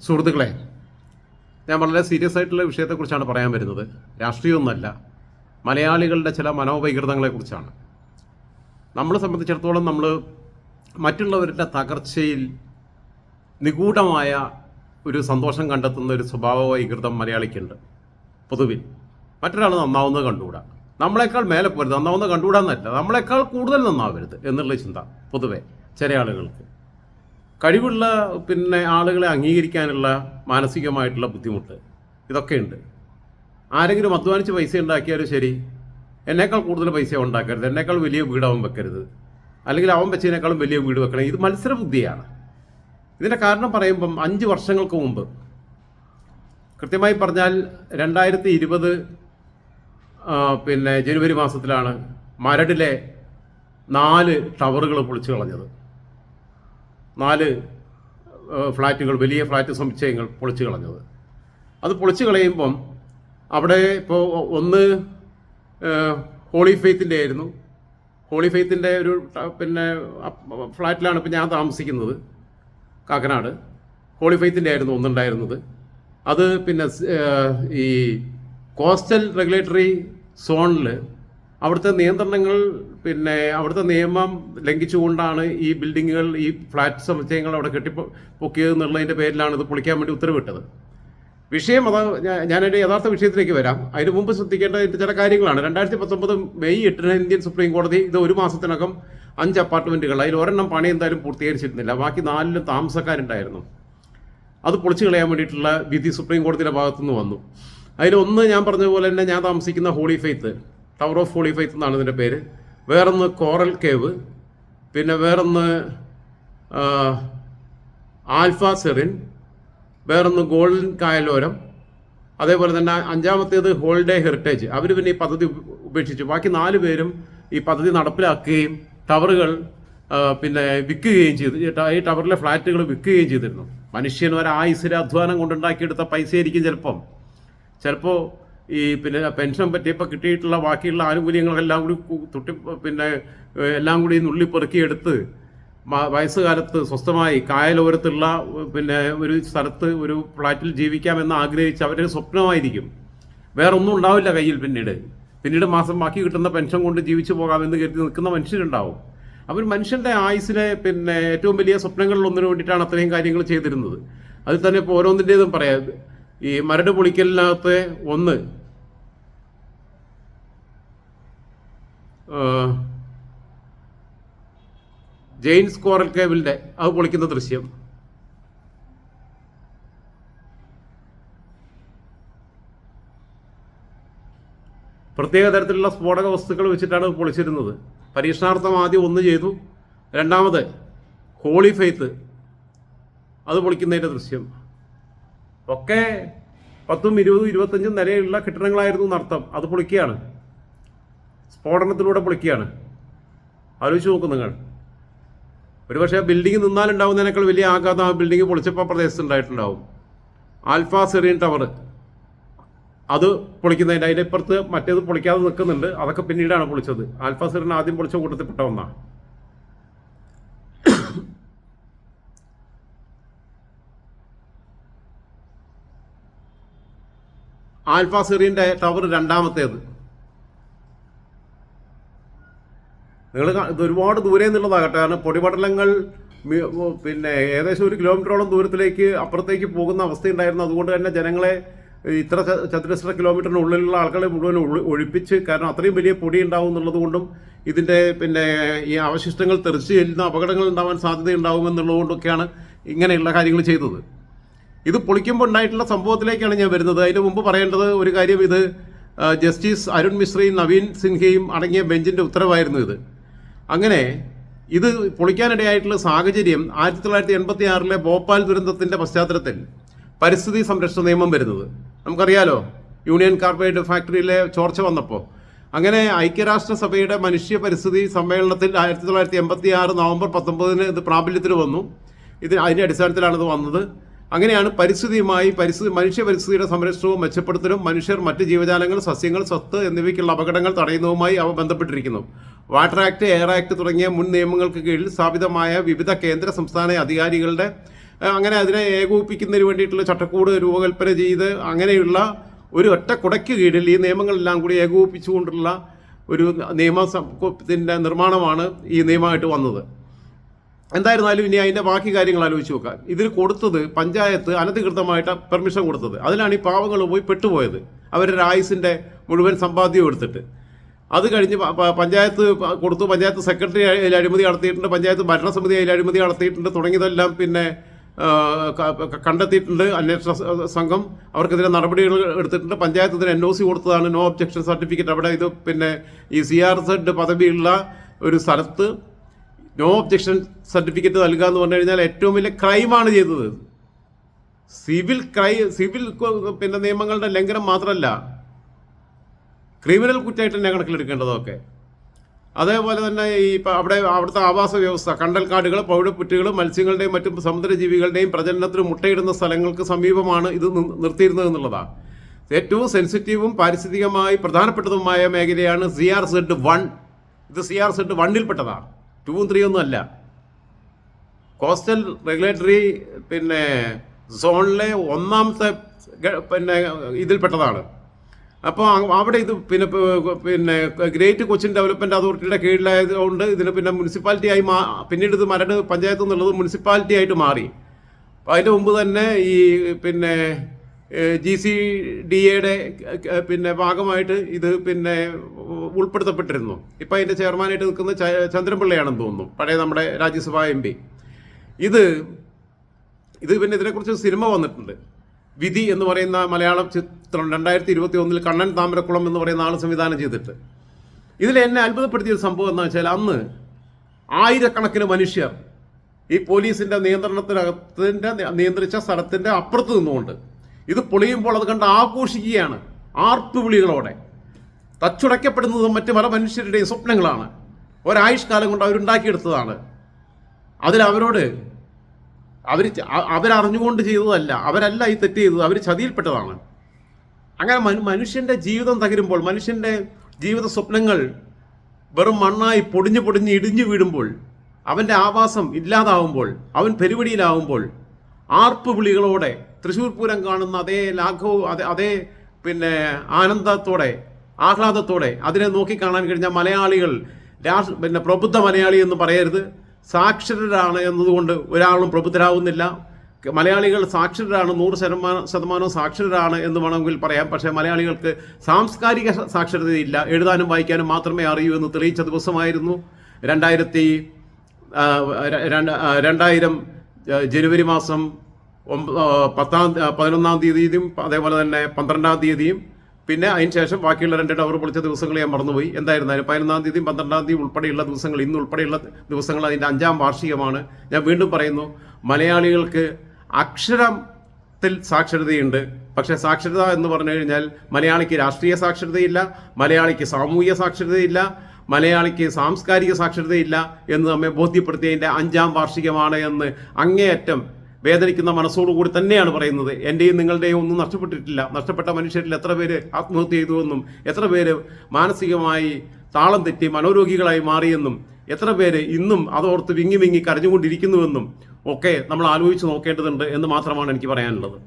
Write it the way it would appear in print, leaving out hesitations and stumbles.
സുഹൃത്തുക്കളെ, ഞാൻ വളരെ സീരിയസ് ആയിട്ടുള്ള വിഷയത്തെക്കുറിച്ചാണ് പറയാൻ വരുന്നത്. രാഷ്ട്രീയമൊന്നുമല്ല, മലയാളികളുടെ ചില മനോവൈകൃതങ്ങളെക്കുറിച്ചാണ്. നമ്മളെ സംബന്ധിച്ചിടത്തോളം നമ്മൾ മറ്റുള്ളവരുടെ തകർച്ചയിൽ നിഗൂഢമായ ഒരു സന്തോഷം കണ്ടെത്തുന്ന ഒരു സ്വഭാവ വൈകൃതം മലയാളിക്കുണ്ട്. പൊതുവിൽ മറ്റൊരാൾ നന്നാവുന്നത് കണ്ടുകൂടാ, നമ്മളെക്കാൾ മേലെ പോരുത്, നന്നാവുന്നത് കണ്ടുകൂടാന്നല്ല, നമ്മളെക്കാൾ കൂടുതൽ നന്നാവരുത് എന്നുള്ള ചിന്ത പൊതുവെ ചില ആളുകൾക്ക്. കഴിവുള്ള ആളുകളെ അംഗീകരിക്കാനുള്ള മാനസികമായിട്ടുള്ള ബുദ്ധിമുട്ട് ഇതൊക്കെയുണ്ട്. ആരെങ്കിലും അധ്വാനിച്ച് പൈസ ഉണ്ടാക്കിയാലും ശരി, എന്നേക്കാൾ കൂടുതൽ പൈസ ഉണ്ടാക്കരുത്, എന്നേക്കാൾ വലിയ വീട് അവൻ വെക്കരുത്, അല്ലെങ്കിൽ അവൻ വെച്ചതിനേക്കാളും വലിയ വീട് വെക്കണം. ഇത് മത്സര ബുദ്ധിയാണ്. ഇതിൻ്റെ കാരണം പറയുമ്പം 5 വർഷങ്ങൾക്ക് മുമ്പ്, കൃത്യമായി പറഞ്ഞാൽ 2020 ജനുവരി മാസത്തിലാണ് മരടിലെ 4 ടവറുകൾ പൊളിച്ചു കളഞ്ഞത്. 4 ഫ്ലാറ്റുകൾ, വലിയ ഫ്ലാറ്റ് സമുച്ചയങ്ങൾ പൊളിച്ചു കളഞ്ഞത്. അത് പൊളിച്ചു കളയുമ്പം അവിടെ ഇപ്പോൾ ഒന്ന് ഹോളി ഫെയ്ത്തിൻ്റെ ആയിരുന്നു. ഹോളി ഫെയ്ത്തിൻ്റെ ഒരു ഫ്ലാറ്റിലാണ് ഇപ്പോൾ ഞാൻ താമസിക്കുന്നത്, കാക്കനാട്. ഹോളി ഫെയ്ത്തിൻ്റെ ആയിരുന്നു ഒന്നുണ്ടായിരുന്നത്. അത് ഈ കോസ്റ്റൽ റെഗുലേറ്ററി സോണിൽ അവിടുത്തെ നിയന്ത്രണങ്ങൾ അവിടുത്തെ നിയമം ലംഘിച്ചുകൊണ്ടാണ് ഈ ബിൽഡിങ്ങുകൾ, ഈ ഫ്ലാറ്റ് സമുച്ചയങ്ങൾ അവിടെ കെട്ടിപ്പൊക്കിയതെന്നുള്ളതിൻ്റെ പേരിലാണ് ഇത് പൊളിക്കാൻ വേണ്ടി ഉത്തരവിട്ടത്. വിഷയം അതാ, ഞാനതിൻ്റെ യഥാർത്ഥ വിഷയത്തിലേക്ക് വരാം. അതിന് മുമ്പ് ശ്രദ്ധിക്കേണ്ട ചില കാര്യങ്ങളാണ്. 2019 മെയ് 8 ഇന്ത്യൻ സുപ്രീം കോടതി ഇത് 1 മാസത്തിനകം 5 അപ്പാർട്ട്മെൻറ്റുകൾ, അതിൽ ഒരെണ്ണം പണി എന്തായാലും പൂർത്തീകരിച്ചിരുന്നില്ല, ബാക്കി 4 താമസക്കാരുണ്ടായിരുന്നു. അത് പൊളിച്ചു കളയാൻ വേണ്ടിയിട്ടുള്ള വിധി സുപ്രീം കോടതിയുടെ ഭാഗത്തുനിന്ന് വന്നു. അതിലൊന്ന് ഞാൻ പറഞ്ഞ പോലെ തന്നെ ഞാൻ താമസിക്കുന്ന holy faith, tower of holy faith എന്നാണ് ഇതിൻ്റെ പേര്. വേറൊന്ന് കോറൽ കേവ്, വേറൊന്ന് ആൽഫ സെറിൻ, വേറൊന്ന് ഗോൾഡൻ കായലോരം, അതേപോലെ തന്നെ 5ാമത്തേത് ഹോളിഡേ ഹെറിറ്റേജ്. അവർ ഈ പദ്ധതി ഉപേക്ഷിച്ചു. ബാക്കി 4 പേരും ഈ പദ്ധതി നടപ്പിലാക്കുകയും ടവറുകൾ വിൽക്കുകയും ചെയ്തു. ഈ ടവറിലെ ഫ്ലാറ്റുകൾ വിൽക്കുകയും ചെയ്തിരുന്നു. മനുഷ്യൻ ഒരായുസിലെ അധ്വാനം കൊണ്ടുണ്ടാക്കിയെടുത്ത പൈസയായിരിക്കും ചിലപ്പോൾ ഈ പെൻഷൻ പറ്റിയപ്പോൾ കിട്ടിയിട്ടുള്ള ബാക്കിയുള്ള ആനുകൂല്യങ്ങളെല്ലാം കൂടി എല്ലാം കൂടി നുള്ളിപ്പെറുക്കിയെടുത്ത് വയസ്സുകാലത്ത് സ്വസ്ഥമായി കായലോരത്തുള്ള ഒരു സ്ഥലത്ത് ഒരു ഫ്ലാറ്റിൽ ജീവിക്കാമെന്ന് ആഗ്രഹിച്ച് അവരുടെ സ്വപ്നമായിരിക്കും. വേറെ ഒന്നും ഉണ്ടാവില്ല കയ്യിൽ. പിന്നീട് മാസം ബാക്കി കിട്ടുന്ന പെൻഷൻ കൊണ്ട് ജീവിച്ചു പോകാമെന്ന് കരുതി നിൽക്കുന്ന മനുഷ്യരുണ്ടാവും. അവർ മനുഷ്യൻ്റെ ആയുസിലെ ഏറ്റവും വലിയ സ്വപ്നങ്ങളിലൊന്നിനു വേണ്ടിയിട്ടാണ് അത്രയും കാര്യങ്ങൾ ചെയ്തിരുന്നത്. അതിൽ തന്നെ ഇപ്പോൾ ഓരോന്നിൻ്റെതും പറയാം. ഈ മരട് പൊളിക്കലിനകത്ത് ഒന്ന് ജെയിൻസ് കോറൽ കേവിൻ്റെ അത് പൊളിക്കുന്ന ദൃശ്യം, പ്രത്യേക തരത്തിലുള്ള സ്ഫോടക വസ്തുക്കൾ വെച്ചിട്ടാണ് പൊളിച്ചിരുന്നത്. പരീക്ഷണാർത്ഥം ആദ്യം ഒന്ന് ചെയ്തു, രണ്ടാമത് ഹോളി ഫെയ്ത്ത് അത് പൊളിക്കുന്നതിൻ്റെ ദൃശ്യം. ഒക്കെ 10, 20, 25 നിലയുള്ള കെട്ടിടങ്ങളായിരുന്നു നടത്തം. അത് പൊളിക്കുകയാണ്, സ്ഫോടനത്തിലൂടെ പൊളിക്കുകയാണ്. ആലോചിച്ച് നോക്കും നിങ്ങൾ. ഒരുപക്ഷെ ബിൽഡിംഗ് നിന്നാലുണ്ടാവുന്നതിനേക്കാൾ വലിയ ആഘാതം ആ ബിൽഡിംഗ് പൊളിച്ചപ്പോൾ പ്രദേശത്ത് ഉണ്ടായിട്ടുണ്ടാവും. ആൽഫ സെറീൻ ടവർ അത് പൊളിക്കുന്നതിൻ്റെ അതിൻ്റെ ഇപ്പുറത്ത് മറ്റേത് പൊളിക്കാതെ നിൽക്കുന്നുണ്ട്. അതൊക്കെ പിന്നീടാണ് പൊളിച്ചത്. ആൽഫ സെറീൻ ആദ്യം പൊളിച്ച കൂട്ടത്തിൽപ്പെട്ട ഒന്നാണ്. ആൽഫ സെറീൻ്റെ ടവർ 2ാമത്തേത്. നിങ്ങൾ ഇത് ഒരുപാട് ദൂരെ നിന്നുള്ളതാകട്ടെ. കാരണം പൊടിപടലങ്ങൾ ഏകദേശം 1 കിലോമീറ്ററോളം ദൂരത്തിലേക്ക് അപ്പുറത്തേക്ക് പോകുന്ന അവസ്ഥയുണ്ടായിരുന്നു. അതുകൊണ്ട് തന്നെ ജനങ്ങളെ ഇത്ര ചതുരശ്ര കിലോമീറ്ററിനുള്ളിലുള്ള ആൾക്കാരെ മുഴുവൻ ഒഴിപ്പിച്ച്, കാരണം അത്രയും വലിയ പൊടി ഉണ്ടാവും എന്നുള്ളത് കൊണ്ടും ഇതിൻ്റെ ഈ അവശിഷ്ടങ്ങൾ തെറിച്ച് ചെല്ലുന്ന അപകടങ്ങൾ ഉണ്ടാവാൻ സാധ്യതയുണ്ടാവുമെന്നുള്ളത് കൊണ്ടൊക്കെയാണ് ഇങ്ങനെയുള്ള കാര്യങ്ങൾ ചെയ്തത്. ഇത് പൊളിക്കുമ്പോൾ ഉണ്ടായിട്ടുള്ള സംഭവത്തിലേക്കാണ് ഞാൻ വരുന്നത്. അതിന് മുമ്പ് പറയേണ്ടത് ഒരു കാര്യം, ഇത് ജസ്റ്റിസ് അരുൺ മിശ്രയും നവീൻ സിൻഹയും അടങ്ങിയ ബെഞ്ചിൻ്റെ ഉത്തരവായിരുന്നു ഇത്. അങ്ങനെ ഇത് പൊളിക്കാനിടയായിട്ടുള്ള സാഹചര്യം 1986 ഭോപ്പാൽ ദുരന്തത്തിൻ്റെ പശ്ചാത്തലത്തിൽ പരിസ്ഥിതി സംരക്ഷണ നിയമം വരുന്നത് നമുക്കറിയാലോ. യൂണിയൻ കാർബൈഡ് ഫാക്ടറിയിലെ ചോർച്ച വന്നപ്പോൾ അങ്ങനെ ഐക്യരാഷ്ട്രസഭയുടെ മനുഷ്യ പരിസ്ഥിതി സമ്മേളനത്തിൽ 1986 നവംബർ 19 ഇത് പ്രാബല്യത്തിൽ വന്നു. അതിൻ്റെ അടിസ്ഥാനത്തിലാണ് ഇത് വന്നത്. അങ്ങനെയാണ് മനുഷ്യ പരിസ്ഥിതിയുടെ സംരക്ഷണവും മെച്ചപ്പെടുത്തലും മനുഷ്യർ, മറ്റ് ജീവജാലങ്ങൾ, സസ്യങ്ങൾ, സ്വത്ത് എന്നിവയ്ക്കുള്ള അപകടങ്ങൾ തടയുന്നതുമായി അവ ബന്ധപ്പെട്ടിരിക്കുന്നു. വാട്ടർ ആക്ട്, എയർ ആക്ട് തുടങ്ങിയ മുൻ നിയമങ്ങൾക്ക് കീഴിൽ സ്ഥാപിതമായ വിവിധ കേന്ദ്ര സംസ്ഥാന അധികാരികളുടെ അങ്ങനെ അതിനെ ഏകോപിപ്പിക്കുന്നതിന് വേണ്ടിയിട്ടുള്ള ചട്ടക്കൂട് രൂപകൽപ്പന ചെയ്ത് അങ്ങനെയുള്ള ഒരു ഒറ്റ കുടയ്ക്ക് കീഴിൽ ഈ നിയമങ്ങളെല്ലാം കൂടി ഏകോപിപ്പിച്ചുകൊണ്ടുള്ള ഒരു നിയമത്തിൻ്റെ നിർമ്മാണമാണ് ഈ നിയമമായിട്ട് വന്നത്. എന്തായിരുന്നാലും ഇനി അതിൻ്റെ ബാക്കി കാര്യങ്ങൾ ആലോചിച്ച് നോക്കാം. ഇതിൽ കൊടുത്തത് പഞ്ചായത്ത് അനധികൃതമായിട്ട് പെർമിഷൻ കൊടുത്തത്. അതിലാണ് ഈ പാവങ്ങൾ പോയി പെട്ടുപോയത്, അവരുടെ ആയുസിൻ്റെ മുഴുവൻ സമ്പാദ്യം എടുത്തിട്ട്. അത് കഴിഞ്ഞ് പഞ്ചായത്ത് കൊടുത്തു, പഞ്ചായത്ത് സെക്രട്ടറി അതിൽ അഴിമതി നടത്തിയിട്ടുണ്ട്, പഞ്ചായത്ത് ഭരണസമിതി അതിൽ അഴിമതി നടത്തിയിട്ടുണ്ട്, തുടങ്ങിയതെല്ലാം പിന്നെ കണ്ടെത്തിയിട്ടുണ്ട്. അന്വേഷണ സംഘം അവർക്കെതിരെ നടപടികൾ എടുത്തിട്ടുണ്ട്. പഞ്ചായത്ത് ഇതിന് NOC കൊടുത്തതാണ്, നോ ഒബ്ജക്ഷൻ സർട്ടിഫിക്കറ്റ്. അവിടെ ഇത് പിന്നെ ഈ CRZ പദവിയുള്ള ഒരു സ്ഥലത്ത് നോ ഒബ്ജക്ഷൻ സർട്ടിഫിക്കറ്റ് നൽകുക എന്ന് പറഞ്ഞു കഴിഞ്ഞാൽ ഏറ്റവും വലിയ ക്രൈമാണ് ചെയ്തത്. സിവിൽ പിന്നെ നിയമങ്ങളുടെ ലംഘനം മാത്രമല്ല, ക്രിമിനൽ കുറ്റമായിട്ട് തന്നെ കണക്കിലെടുക്കേണ്ടതൊക്കെ. അതേപോലെ തന്നെ ഈ അവിടുത്തെ ആവാസ വ്യവസ്ഥ, കണ്ടൽക്കാടുകൾ, പൗഴപ്പുറ്റുകൾ, മത്സ്യങ്ങളുടെയും മറ്റും സമുദ്രജീവികളുടെയും പ്രജനനത്തിന് മുട്ടയിടുന്ന സ്ഥലങ്ങൾക്ക് സമീപമാണ് ഇത് നിർത്തിയിരുന്നത് എന്നുള്ളതാണ്. ഏറ്റവും സെൻസിറ്റീവും പാരിസ്ഥിതികമായി പ്രധാനപ്പെട്ടതുമായ മേഖലയാണ് CRZ 1. ഇത് CRZ 1-ൽപ്പെട്ടതാണ്, 2 3 ഒന്നും അല്ല. കോസ്റ്റൽ റെഗുലേറ്ററി പിന്നെ സോണിലെ 1ാമത്തെ പിന്നെ ഇതിൽപ്പെട്ടതാണ്. അപ്പോൾ അവിടെ ഇത് പിന്നെ ഗ്രേറ്റ് കൊച്ചിൻ ഡെവലപ്മെൻറ്റ് അതോറിറ്റിയുടെ കീഴിലായതുകൊണ്ട് ഇതിന് പിന്നെ മുനിസിപ്പാലിറ്റിയായി പിന്നീട് ഇത് മരട് പഞ്ചായത്ത് എന്നുള്ളത് മുനിസിപ്പാലിറ്റി ആയിട്ട് മാറി. അപ്പോൾ അതിൻ്റെ മുമ്പ് തന്നെ ഈ പിന്നെ GCDA പിന്നെ ഭാഗമായിട്ട് ഇത് പിന്നെ ഉൾപ്പെടുത്തപ്പെട്ടിരുന്നു. ഇപ്പം അതിൻ്റെ ചെയർമാനായിട്ട് നിൽക്കുന്ന ചന്ദ്രൻപിള്ളയാണെന്ന് തോന്നുന്നു, പഴയ നമ്മുടെ രാജ്യസഭാ MP. ഇത് പിന്നെ ഇതിനെക്കുറിച്ച് സിനിമ വന്നിട്ടുണ്ട്, വിധി എന്ന് പറയുന്ന മലയാളം ചിത്രം 2021 കണ്ണൻ താമരക്കുളം എന്ന് പറയുന്ന ആൾ സംവിധാനം ചെയ്തിട്ട്. ഇതിൽ എന്നെ അത്ഭുതപ്പെടുത്തിയ ഒരു സംഭവം എന്ന് വെച്ചാൽ, അന്ന് ആയിരക്കണക്കിന് മനുഷ്യർ ഈ പോലീസിൻ്റെ നിയന്ത്രിച്ച സ്ഥലത്തിൻ്റെ അപ്പുറത്ത് നിന്നുകൊണ്ട് ഇത് പൊളിയുമ്പോൾ അത് കണ്ട് ആഘോഷിക്കുകയാണ് ആർപ്പുവിളികളോടെ. തച്ചുടയ്ക്കപ്പെടുന്നതും മറ്റ് പല മനുഷ്യരുടെയും സ്വപ്നങ്ങളാണ്, ഒരായുഷ്കാലം കൊണ്ട് അവരുണ്ടാക്കിയെടുത്തതാണ്. അവരോട് അവരറിഞ്ഞുകൊണ്ട് ചെയ്തതല്ല, അവരല്ല ഈ തെറ്റ് ചെയ്തത്, അവർ ചതിയിൽപ്പെട്ടതാണ്. അങ്ങനെ മനുഷ്യൻ്റെ ജീവിതം തകരുമ്പോൾ, മനുഷ്യൻ്റെ ജീവിത സ്വപ്നങ്ങൾ വെറും മണ്ണായി പൊടിഞ്ഞ് ഇടിഞ്ഞു വീഴുമ്പോൾ, അവൻ്റെ ആവാസം ഇല്ലാതാവുമ്പോൾ, അവൻ പെരുവടിയിലാവുമ്പോൾ, ആർപ്പ് വിളികളോടെ തൃശ്ശൂർ പൂരം കാണുന്ന അതേ ലാഘവവും അതേ പിന്നെ ആനന്ദത്തോടെ ആഹ്ലാദത്തോടെ അതിനെ നോക്കിക്കാണാൻ കഴിഞ്ഞ മലയാളികൾ പിന്നെ പ്രബുദ്ധ മലയാളി എന്ന് പറയരുത്, സാക്ഷരരാണ് എന്നതുകൊണ്ട് ഒരാളും പ്രബുദ്ധരാകുന്നില്ല. മലയാളികൾ സാക്ഷരരാണ്, 100% സാക്ഷരരാണ് എന്ന് വേണമെങ്കിൽ പറയാം. പക്ഷേ മലയാളികൾക്ക് സാംസ്കാരിക സാക്ഷരതയില്ല, എഴുതാനും വായിക്കാനും മാത്രമേ അറിയൂ എന്ന് തെളിയിച്ച ദിവസമായിരുന്നു 2000 ജനുവരി മാസം 11-ാം തീയതിയും അതേപോലെ തന്നെ 12-ാം തീയതിയും. പിന്നെ അതിന് ശേഷം ബാക്കിയുള്ള 2 ടവർ പൊളിച്ച ദിവസങ്ങൾ ഞാൻ മറന്നുപോയി. എന്തായിരുന്നാലും 11-ാം തീയതിയും 12-ാം തീയതി ഉൾപ്പെടെയുള്ള ദിവസങ്ങൾ, ഇന്ന് ഉൾപ്പെടെയുള്ള ദിവസങ്ങൾ അതിൻ്റെ 5ാം വാർഷികമാണ്. ഞാൻ വീണ്ടും പറയുന്നു, മലയാളികൾക്ക് അക്ഷരത്തിൽ സാക്ഷരതയുണ്ട്. പക്ഷേ സാക്ഷരത എന്ന് പറഞ്ഞു കഴിഞ്ഞാൽ മലയാളിക്ക് രാഷ്ട്രീയ സാക്ഷരതയില്ല, മലയാളിക്ക് സാമൂഹിക സാക്ഷരതയില്ല, മലയാളിക്ക് സാംസ്കാരിക സാക്ഷരതയില്ല എന്ന് നമ്മെ ബോധ്യപ്പെടുത്തിയതിൻ്റെ 5ാം വാർഷികമാണ് എന്ന് അങ്ങേയറ്റം വേദനിക്കുന്ന മനസ്സോടുകൂടി തന്നെയാണ് പറയുന്നത്. എൻ്റെയും നിങ്ങളുടെയും ഒന്നും നഷ്ടപ്പെട്ടിട്ടില്ല. നഷ്ടപ്പെട്ട മനുഷ്യരിൽ എത്ര പേര് ആത്മഹത്യ ചെയ്തുവെന്നും, എത്ര പേര് മാനസികമായി താളം തെറ്റി മനോരോഗികളായി മാറിയെന്നും, എത്ര പേര് ഇന്നും അതോർത്ത് വിങ്ങി കരഞ്ഞുകൊണ്ടിരിക്കുന്നുവെന്നും ഒക്കെ നമ്മൾ ആലോചിച്ച് നോക്കേണ്ടതുണ്ട് എന്ന് മാത്രമാണ് എനിക്ക് പറയാനുള്ളത്.